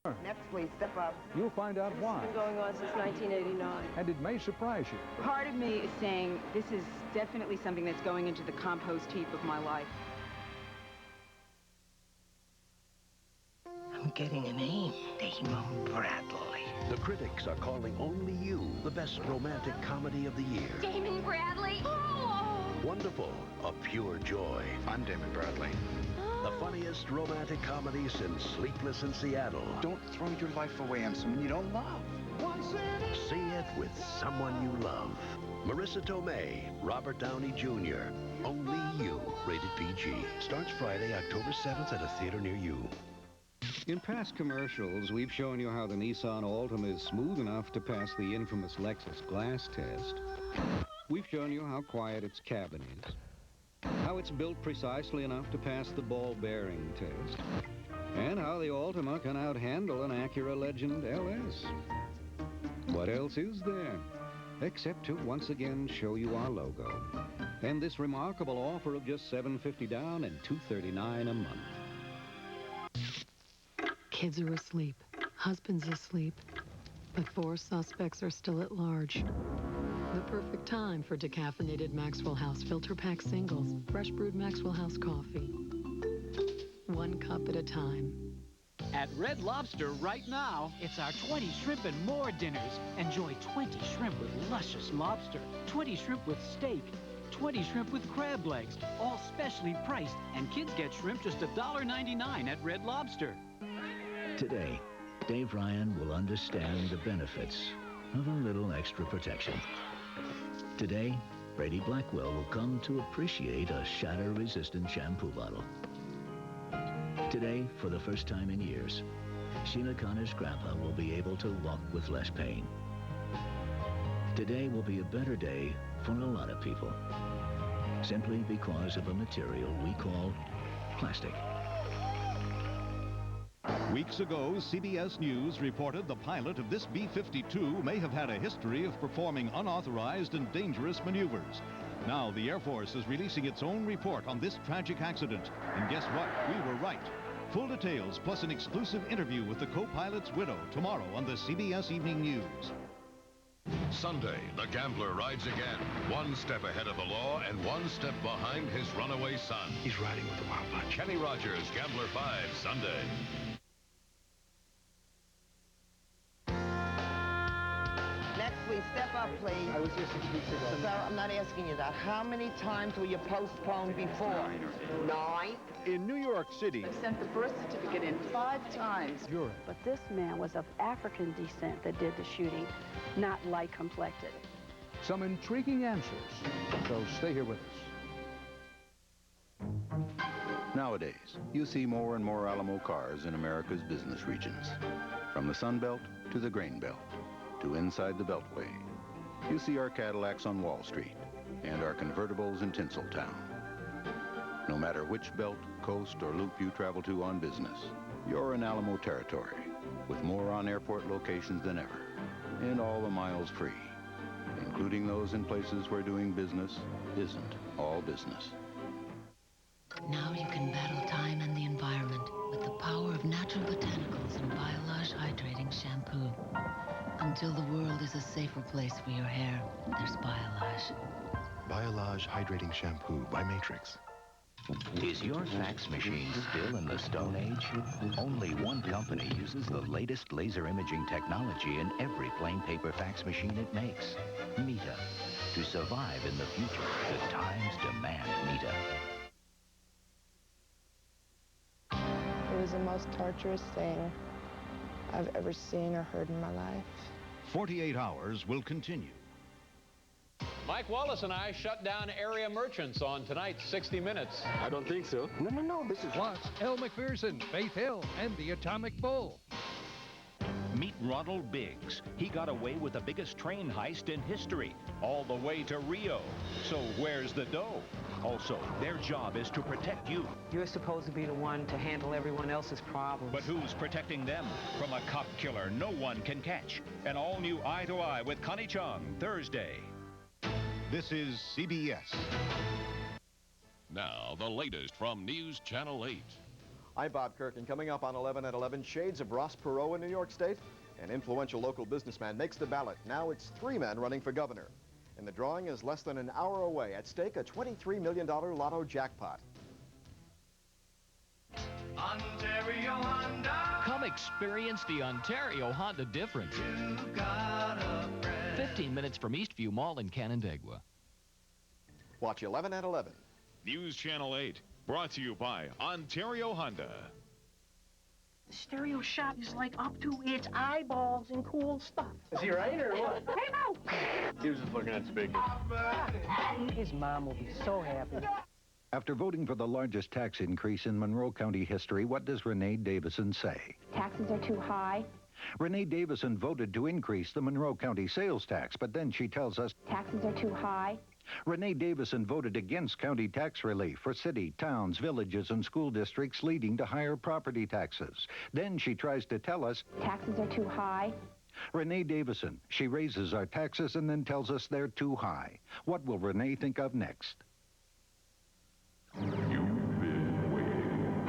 Next, please, step up. You'll find out why. It's been going on since 1989. And it may surprise you. Part of me is saying this is definitely something that's going into the compost heap of my life. I'm getting a name. Damon Bradley. The critics are calling Only You the best romantic comedy of the year. Damon Bradley? Oh! Wonderful, a pure joy. I'm Damon Bradley. The funniest romantic comedy since Sleepless in Seattle. Don't throw your life away on someone you don't love. See it with someone you love. Marissa Tomei, Robert Downey Jr. Only You, rated PG. Starts Friday, October 7th at a theater near you. In past commercials, we've shown you how the Nissan Altima is smooth enough to pass the infamous Lexus glass test. We've shown you how quiet its cabin is, how it's built precisely enough to pass the ball bearing test, and how the Altima can outhandle an Acura Legend LS. What else is there? Except to once again show you our logo and this remarkable offer of just $750 down and $239 a month. Kids are asleep, husband's asleep, but 4 suspects are still at large. The perfect time for decaffeinated Maxwell House filter pack singles, fresh brewed Maxwell House coffee. 1 cup at a time. At Red Lobster right now, it's our 20 shrimp and more dinners. Enjoy 20 shrimp with luscious lobster, 20 shrimp with steak, 20 shrimp with crab legs, all specially priced, and kids get shrimp just $1.99 at Red Lobster. Today, Dave Ryan will understand the benefits of a little extra protection. Today, Brady Blackwell will come to appreciate a shatter-resistant shampoo bottle. Today, for the first time in years, Sheila Connor's grandpa will be able to walk with less pain. Today will be a better day for a lot of people, simply because of a material we call plastic. Weeks ago, CBS News reported the pilot of this B-52 may have had a history of performing unauthorized and dangerous maneuvers. Now the Air Force is releasing its own report on this tragic accident. And guess what? We were right. Full details plus an exclusive interview with the co-pilot's widow tomorrow on the CBS Evening News. Sunday, the gambler rides again. 1 step ahead of the law and 1 step behind his runaway son. He's riding with the Wild Bunch. Kenny Rogers, Gambler 5, Sunday. Next, please, step up, please. I was here 6 weeks ago. Sir, I'm not asking you that. How many times were you postponed before? 9. In New York City, I sent the birth certificate in 5 times. Europe. But this man was of African descent that did the shooting, not light complected. Some intriguing answers. So stay here with us. Nowadays, you see more and more Alamo cars in America's business regions. From the Sun Belt to the Grain Belt to inside the Beltway. You see our Cadillacs on Wall Street and our convertibles in Tinseltown. No matter which belt, coast, or loop you travel to on business, you're in Alamo territory with more on-airport locations than ever and all the miles free, including those in places where doing business isn't all business. Now you can battle time and the environment with the power of natural botanicals and Biolage hydrating shampoo. Until the world is a safer place for your hair, there's Biolage. Biolage hydrating shampoo by Matrix. Is your fax machine still in the Stone Age? Only one company uses the latest laser imaging technology in every plain paper fax machine it makes. Mita. To survive in the future, the times demand Mita. It was the most torturous thing I've ever seen or heard in my life. 48 Hours will continue. Mike Wallace and I shut down area merchants on tonight's 60 Minutes. I don't think so. No, this is... Plus, Elle McPherson, Faith Hill, and the Atomic Bull. Meet Ronald Biggs. He got away with the biggest train heist in history, all the way to Rio. So where's the dough? Also, their job is to protect you. You're supposed to be the one to handle everyone else's problems. But who's protecting them from a cop killer no one can catch? An all-new Eye to Eye with Connie Chung, Thursday. This is CBS. Now, the latest from News Channel 8. I'm Bob Kirk, and coming up on 11 at 11, shades of Ross Perot in New York State. An influential local businessman makes the ballot. Now it's 3 men running for governor. And the drawing is less than an hour away. At stake, a $23 million lotto jackpot. Ontario Honda. Come experience the Ontario Honda difference. 15 minutes from Eastview Mall in Canandaigua. Watch 11 at 11. News Channel 8, brought to you by Ontario Honda. The stereo shop is like up to its eyeballs in cool stuff. Is he right or what? Hey, Mo! He was just looking at speakers. His mom will be so happy. After voting for the largest tax increase in Monroe County history, what does Renee Davison say? Taxes are too high. Renee Davison voted to increase the Monroe County sales tax, but then she tells us taxes are too high. Renee Davison voted against county tax relief for city, towns, villages, and school districts, leading to higher property taxes. Then she tries to tell us taxes are too high. Renee Davison, she raises our taxes and then tells us they're too high. What will Renee think of next? You've been waiting.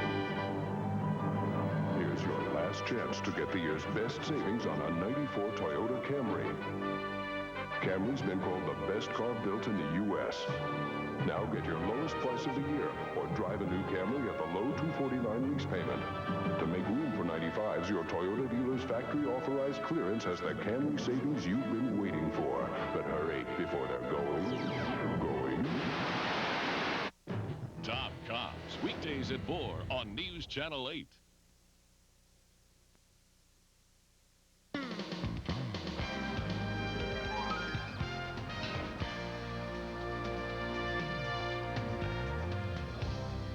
Here's your last chance to get the year's best savings on a '94 Toyota Camry. Camry's been called the best car built in the U.S. Now get your lowest price of the year or drive a new Camry at the low $249 lease payment. To make room for 95s, your Toyota dealer's factory authorized clearance has the Camry savings you've been waiting for. But hurry before they're going. Top Cops, weekdays at 4 on News Channel 8.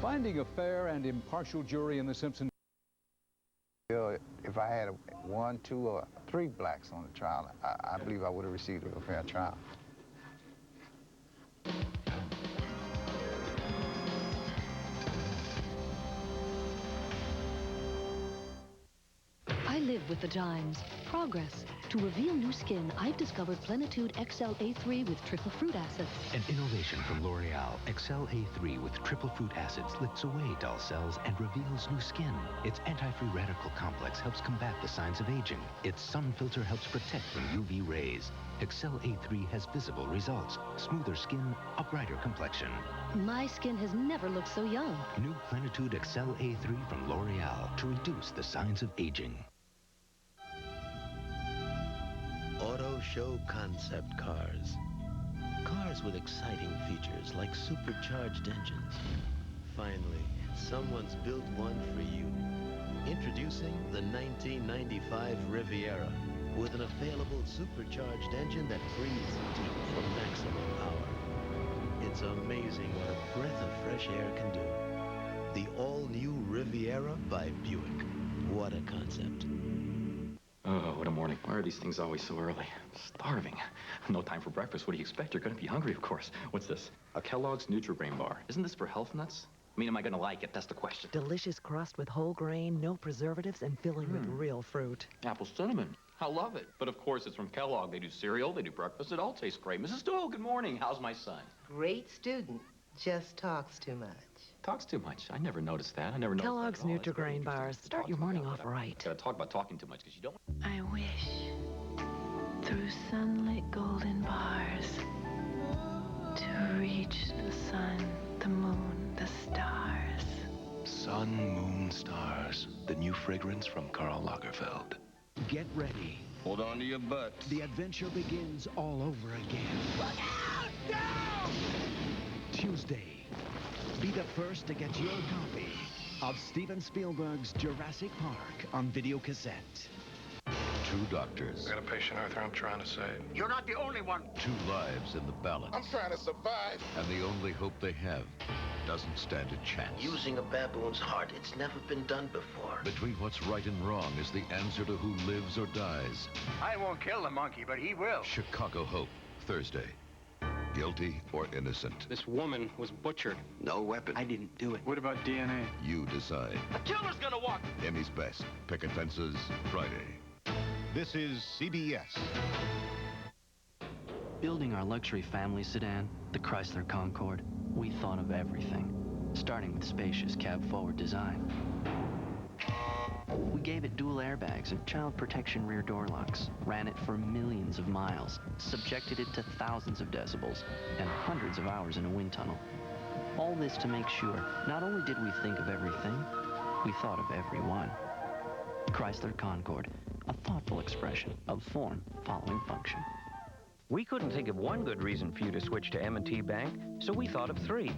Finding a fair and impartial jury in the Simpson. If I had 1, 2, or 3 blacks on the trial, I believe I would have received a fair trial. I live with the times. Progress. To reveal new skin, I've discovered Plenitude XL A3 with triple fruit acids. An innovation from L'Oreal, XL A3 with triple fruit acids lifts away dull cells and reveals new skin. Its anti-free radical complex helps combat the signs of aging. Its sun filter helps protect from UV rays. XL A3 has visible results. Smoother skin, a brighter complexion. My skin has never looked so young. New Plenitude XL A3 from L'Oreal to reduce the signs of aging. Auto Show concept cars. Cars with exciting features like supercharged engines. Finally, someone's built one for you. Introducing the 1995 Riviera with an available supercharged engine that breathes deep for maximum power. It's amazing what a breath of fresh air can do. The all-new Riviera by Buick. What a concept. Oh, what a morning. Why are these things always so early? I'm starving. No time for breakfast. What do you expect? You're going to be hungry, of course. What's this? A Kellogg's Nutri-Grain bar. Isn't this for health nuts? I mean, am I going to like it? That's the question. Delicious crust with whole grain, no preservatives, and filling with real fruit. Apple cinnamon. I love it. But of course, it's from Kellogg. They do cereal, they do breakfast. It all tastes great. Mrs. Doyle, good morning. How's my son? Great student. Just talks too much. Talks too much. I never noticed that. I never noticed Kellogg's that at all. That's very Nutri-Grain bars. Start your morning off right. Gotta talk about talking too much because you don't. I wish through sunlit golden bars to reach the sun, the moon, the stars. Sun, Moon, Stars. The new fragrance from Karl Lagerfeld. Get ready. Hold on to your butts. The adventure begins all over again. Look out! Down! Tuesday. Be the first to get your copy of Steven Spielberg's Jurassic Park on video cassette. 2 doctors. I got a patient, Arthur, I'm trying to save. You're not the only one. 2 lives in the balance. I'm trying to survive. And the only hope they have doesn't stand a chance. Using a baboon's heart, it's never been done before. Between what's right and wrong is the answer to who lives or dies. I won't kill the monkey, but he will. Chicago Hope, Thursday. Guilty or innocent? This woman was butchered. No weapon. I didn't do it. What about DNA? You decide. The killer's gonna walk. Emmy's Best. Picket Fences, Friday. This is CBS. Building our luxury family sedan, the Chrysler Concorde, we thought of everything, starting with spacious cab-forward design. We gave it dual airbags and child protection rear door locks, ran it for millions of miles, subjected it to thousands of decibels, and hundreds of hours in a wind tunnel. All this to make sure not only did we think of everything, we thought of everyone. Chrysler Concorde, a thoughtful expression of form following function. We couldn't think of one good reason for you to switch to M&T Bank, so we thought of three.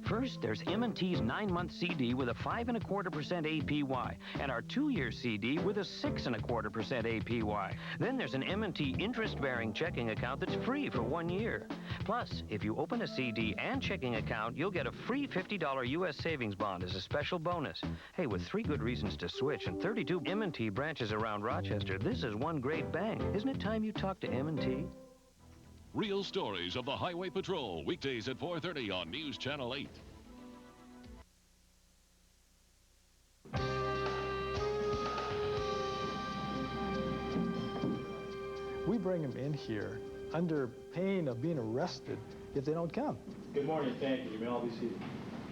First, there's M&T's 9-month CD with a 5.25% APY, and our 2-year CD with a 6.25% APY. Then there's an M&T interest-bearing checking account that's free for 1 year. Plus, if you open a CD and checking account, you'll get a free $50 U.S. savings bond as a special bonus. Hey, with 3 good reasons to switch and 32 M&T branches around Rochester, this is one great bank. Isn't it time you talk to M&T? Real stories of the Highway Patrol, weekdays at 4:30 on News Channel 8. We bring them in here under pain of being arrested if they don't come. Good morning, thank you. You may all be seated.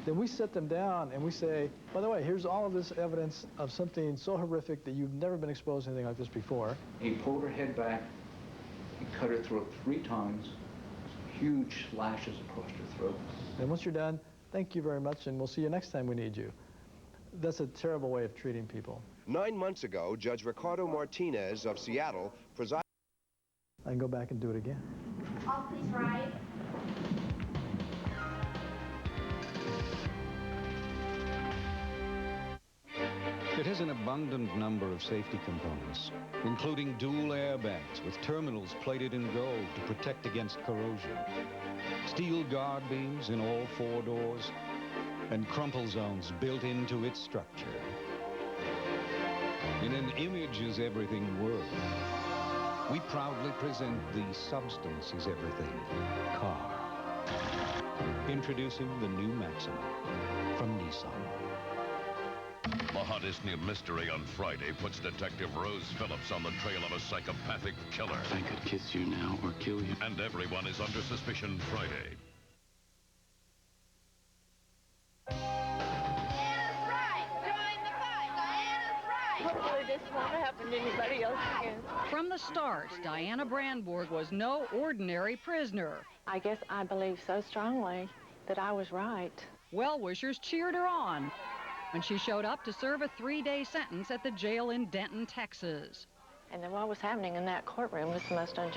Then we sit them down and we say, by the way, here's all of this evidence of something so horrific that you've never been exposed to anything like this before. He pulled her head back. He cut her throat 3 times, huge slashes across her throat. And once you're done, thank you very much, and we'll see you next time we need you. That's a terrible way of treating people. 9 months ago, Judge Ricardo Martinez of Seattle presided. I can go back and do it again. All please rise. It has an abundant number of safety components, including dual airbags with terminals plated in gold to protect against corrosion, steel guard beams in all 4 doors, and crumple zones built into its structure. In an image is everything world, we proudly present the substance is everything car. Introducing the new Maxima from Nissan. The hottest new mystery on Friday puts Detective Rose Phillips on the trail of a psychopathic killer. I could kiss you now or kill you. And everyone is under suspicion Friday. Diana's right! Join the fight! Diana's right! Hopefully this won't happen to anybody else again. From the start, Diana Brandborg was no ordinary prisoner. I guess I believe so strongly that I was right. Well-wishers cheered her on when she showed up to serve a 3-day sentence at the jail in Denton, Texas. And then what was happening in that courtroom was the most unjust